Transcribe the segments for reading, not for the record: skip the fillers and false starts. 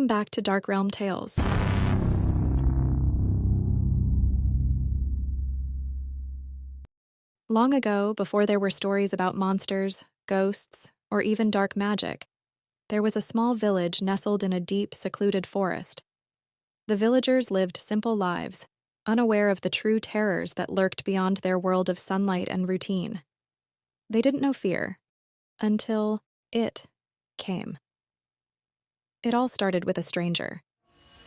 Welcome back to Dark Realm Tales. Long ago, before there were stories about monsters, ghosts, or even dark magic, there was a small village nestled in a deep, secluded forest. The villagers lived simple lives, unaware of the true terrors that lurked beyond their world of sunlight and routine. They didn't know fear until it came. It all started with a stranger.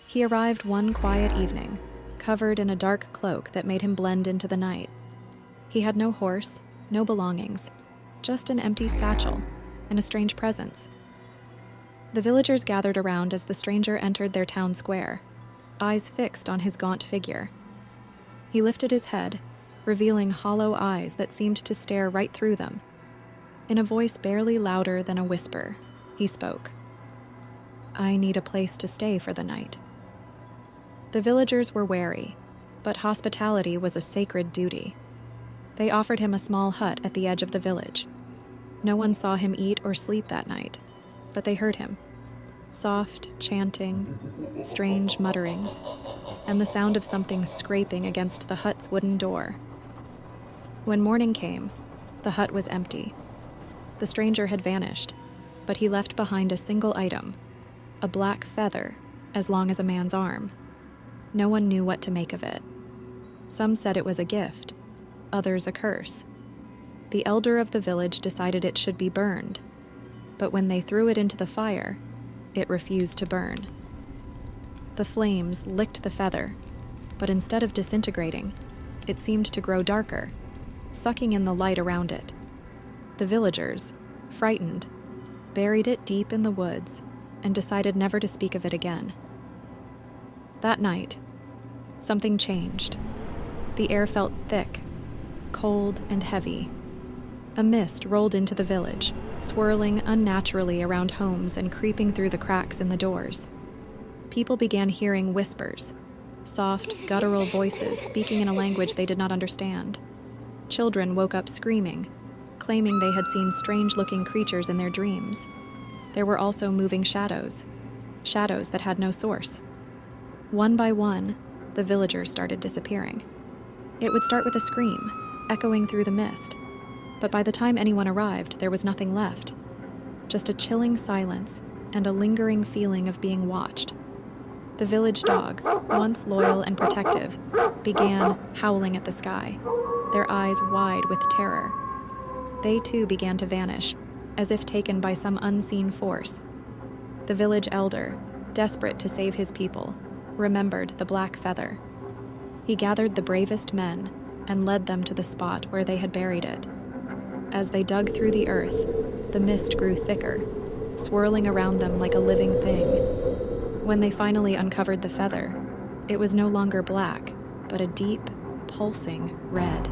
He arrived one quiet evening, covered in a dark cloak that made him blend into the night. He had no horse, no belongings, just an empty satchel and a strange presence. The villagers gathered around as the stranger entered their town square, eyes fixed on his gaunt figure. He lifted his head, revealing hollow eyes that seemed to stare right through them. In a voice barely louder than a whisper, he spoke. "I need a place to stay for the night." The villagers were wary, but hospitality was a sacred duty. They offered him a small hut at the edge of the village. No one saw him eat or sleep that night, but they heard him. Soft chanting, strange mutterings, and the sound of something scraping against the hut's wooden door. When morning came, the hut was empty. The stranger had vanished, but he left behind a single item, a black feather as long as a man's arm. No one knew what to make of it. Some said it was a gift, others a curse. The elder of the village decided it should be burned, but when they threw it into the fire, it refused to burn. The flames licked the feather, but instead of disintegrating, it seemed to grow darker, sucking in the light around it. The villagers, frightened, buried it deep in the woods and decided never to speak of it again. That night, something changed. The air felt thick, cold and heavy. A mist rolled into the village, swirling unnaturally around homes and creeping through the cracks in the doors. People began hearing whispers, soft, guttural voices speaking in a language they did not understand. Children woke up screaming, claiming they had seen strange-looking creatures in their dreams. There were also moving shadows that had no source. One by one, the villagers started disappearing. It would start with a scream, echoing through the mist, but by the time anyone arrived, there was nothing left. Just a chilling silence and a lingering feeling of being watched. The village dogs, once loyal and protective, began howling at the sky, their eyes wide with terror. They too began to vanish, as if taken by some unseen force. The village elder, desperate to save his people, remembered the black feather. He gathered the bravest men and led them to the spot where they had buried it. As they dug through the earth, the mist grew thicker, swirling around them like a living thing. When they finally uncovered the feather, it was no longer black, but a deep, pulsing red.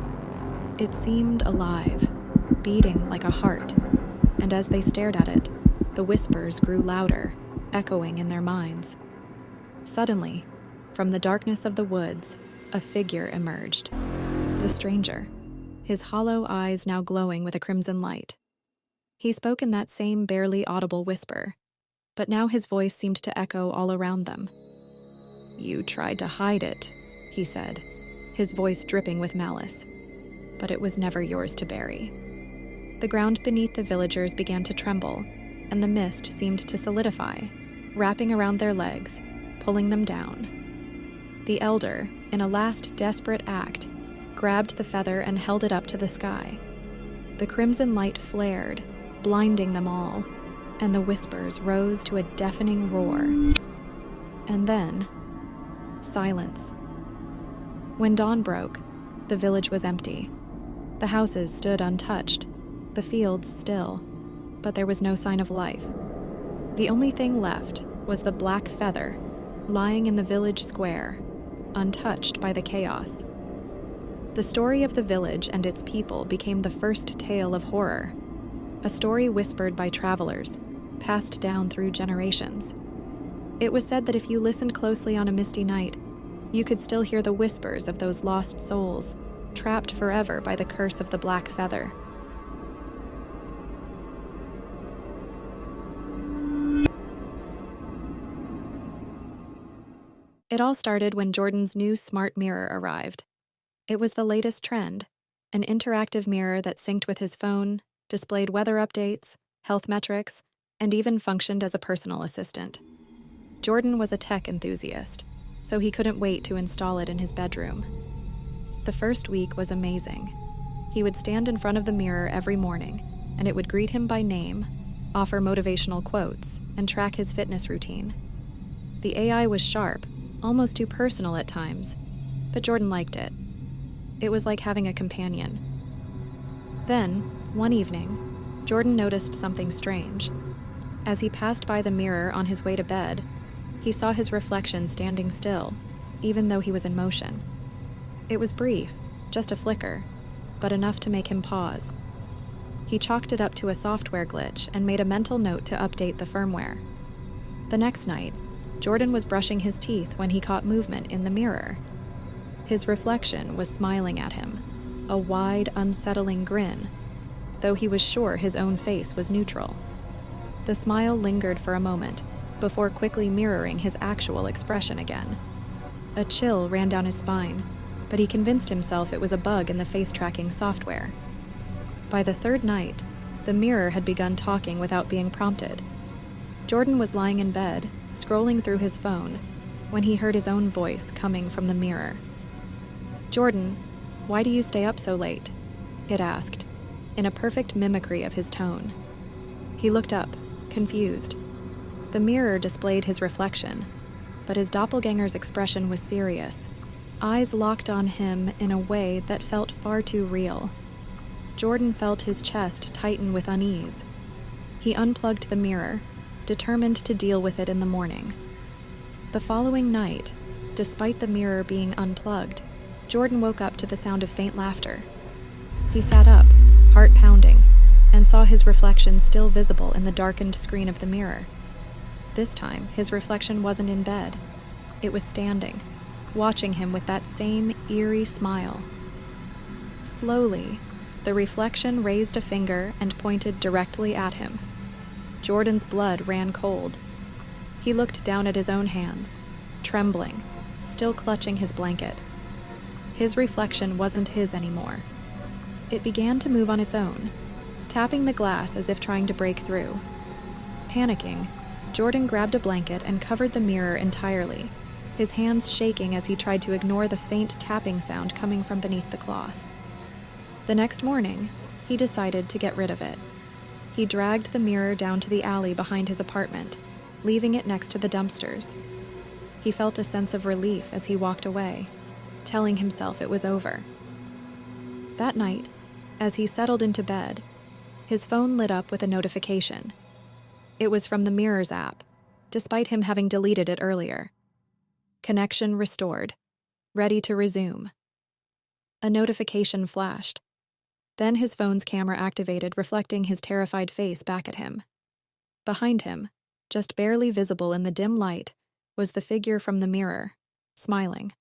It seemed alive, beating like a heart, and as they stared at it, the whispers grew louder, echoing in their minds. Suddenly, from the darkness of the woods, a figure emerged. The stranger, his hollow eyes now glowing with a crimson light. He spoke in that same barely audible whisper, but now his voice seemed to echo all around them. "You tried to hide it," he said, his voice dripping with malice, "but it was never yours to bury." The ground beneath the villagers began to tremble, and the mist seemed to solidify, wrapping around their legs, pulling them down. The elder, in a last desperate act, grabbed the feather and held it up to the sky. The crimson light flared, blinding them all, and the whispers rose to a deafening roar. And then, silence. When dawn broke, the village was empty. The houses stood untouched, the fields still, but there was no sign of life. The only thing left was the black feather, lying in the village square, untouched by the chaos. The story of the village and its people became the first tale of horror, a story whispered by travelers, passed down through generations. It was said that if you listened closely on a misty night, you could still hear the whispers of those lost souls, trapped forever by the curse of the black feather. It all started when Jordan's new smart mirror arrived. It was the latest trend, an interactive mirror that synced with his phone, displayed weather updates, health metrics, and even functioned as a personal assistant. Jordan was a tech enthusiast, so he couldn't wait to install it in his bedroom. The first week was amazing. He would stand in front of the mirror every morning, and it would greet him by name, offer motivational quotes, and track his fitness routine. The AI was sharp, almost too personal at times, but Jordan liked it. It was like having a companion. Then, one evening, Jordan noticed something strange. As he passed by the mirror on his way to bed, he saw his reflection standing still, even though he was in motion. It was brief, just a flicker, but enough to make him pause. He chalked it up to a software glitch and made a mental note to update the firmware. The next night, Jordan was brushing his teeth when he caught movement in the mirror. His reflection was smiling at him, a wide, unsettling grin, though he was sure his own face was neutral. The smile lingered for a moment, before quickly mirroring his actual expression again. A chill ran down his spine, but he convinced himself it was a bug in the face-tracking software. By the third night, the mirror had begun talking without being prompted. Jordan was lying in bed, scrolling through his phone, when he heard his own voice coming from the mirror. "Jordan, why do you stay up so late?" it asked, in a perfect mimicry of his tone. He looked up, confused. The mirror displayed his reflection, but his doppelganger's expression was serious, eyes locked on him in a way that felt far too real. Jordan felt his chest tighten with unease. He unplugged the mirror, determined to deal with it in the morning. The following night, despite the mirror being unplugged, Jordan woke up to the sound of faint laughter. He sat up, heart pounding, and saw his reflection still visible in the darkened screen of the mirror. This time, his reflection wasn't in bed. It was standing, watching him with that same eerie smile. Slowly, the reflection raised a finger and pointed directly at him. Jordan's blood ran cold. He looked down at his own hands, trembling, still clutching his blanket. His reflection wasn't his anymore. It began to move on its own, tapping the glass as if trying to break through. Panicking, Jordan grabbed a blanket and covered the mirror entirely, his hands shaking as he tried to ignore the faint tapping sound coming from beneath the cloth. The next morning, he decided to get rid of it. He dragged the mirror down to the alley behind his apartment, leaving it next to the dumpsters. He felt a sense of relief as he walked away, telling himself it was over. That night, as he settled into bed, his phone lit up with a notification. It was from the Mirrors app, despite him having deleted it earlier. Connection restored. Ready to resume. A notification flashed. Then his phone's camera activated, reflecting his terrified face back at him. Behind him, just barely visible in the dim light, was the figure from the mirror, smiling.